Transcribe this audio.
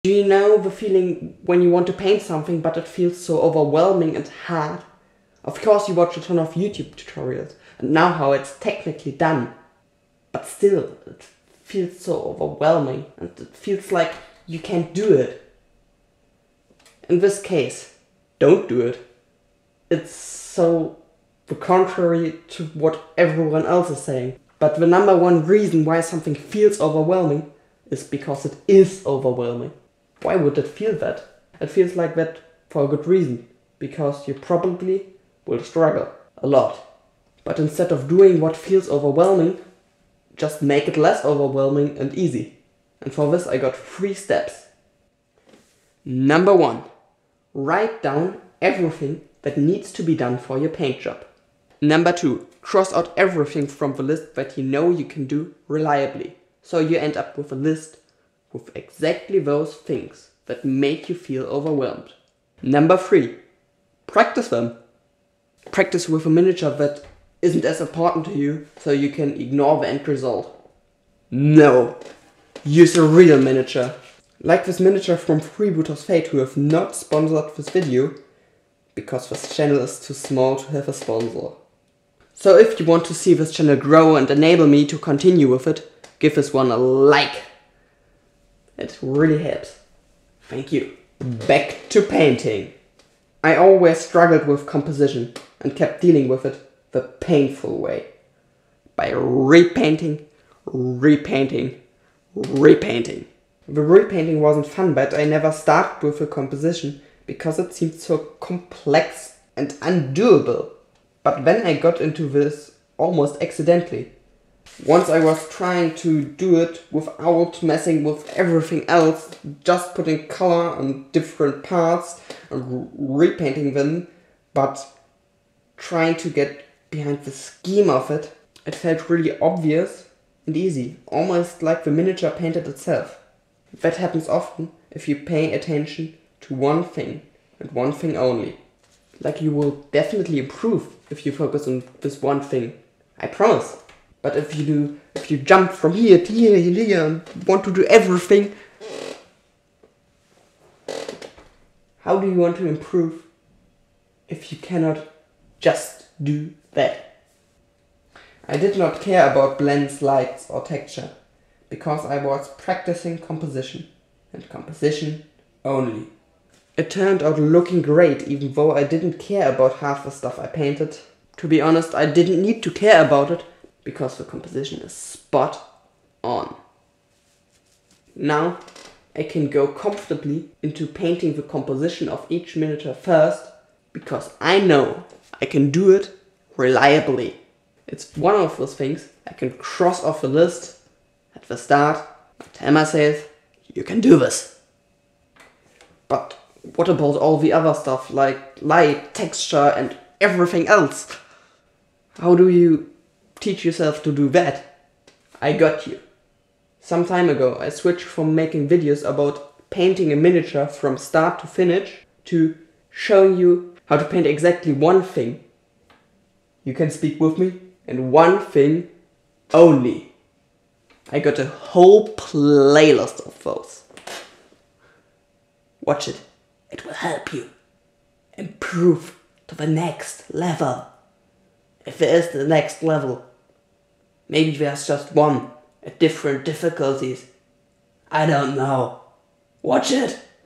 Do you know the feeling when you want to paint something but it feels so overwhelming and hard? Of course you watch a ton of YouTube tutorials and know how it's technically done. But still, it feels so overwhelming and it feels like you can't do it. In this case, don't do it. It's so the contrary to what everyone else is saying. But the number one reason why something feels overwhelming is because it is overwhelming. Why would it feel that? It feels like that for a good reason. Because you probably will struggle a lot. But instead of doing what feels overwhelming, just make it less overwhelming and easy. And for this I got 3 steps. Number 1. Write down everything that needs to be done for your paint job. Number 2. Cross out everything from the list that you know you can do reliably. So you end up with a list with exactly those things that make you feel overwhelmed. Number 3. Practice them. Practice with a miniature that isn't as important to you, so you can ignore the end result. No! Use a real miniature. Like this miniature from Freebooters Fate, who have not sponsored this video, because this channel is too small to have a sponsor. So if you want to see this channel grow and enable me to continue with it, give this one a like. It really helps. Thank you. Back to painting. I always struggled with composition and kept dealing with it the painful way. By repainting, repainting, repainting. The repainting wasn't fun, but I never started with a composition because it seemed so complex and undoable. But then I got into this almost accidentally. Once I was trying to do it without messing with everything else, just putting color on different parts and repainting them, but trying to get behind the scheme of it, it felt really obvious and easy, almost like the miniature painted itself. That happens often if you pay attention to one thing and one thing only. Like you will definitely improve if you focus on this one thing, I promise. But if you jump from here to here and here and want to do everything, how do you want to improve if you cannot just do that? I did not care about blends, lights or texture, because I was practicing composition, and composition only. It turned out looking great, even though I didn't care about half the stuff I painted. To be honest, I didn't need to care about it, because the composition is spot on. Now I can go comfortably into painting the composition of each miniature first, because I know I can do it reliably. It's one of those things I can cross off the list at the start and tell myself, you can do this. But what about all the other stuff like light, texture and everything else? How do you teach yourself to do that? I got you. Some time ago I switched from making videos about painting a miniature from start to finish to showing you how to paint exactly one thing. You can speak with me, and one thing only. I got a whole playlist of those. Watch it. It will help you improve to the next level. If there is the next level. Maybe there's just one at different difficulties. I don't know. Watch it!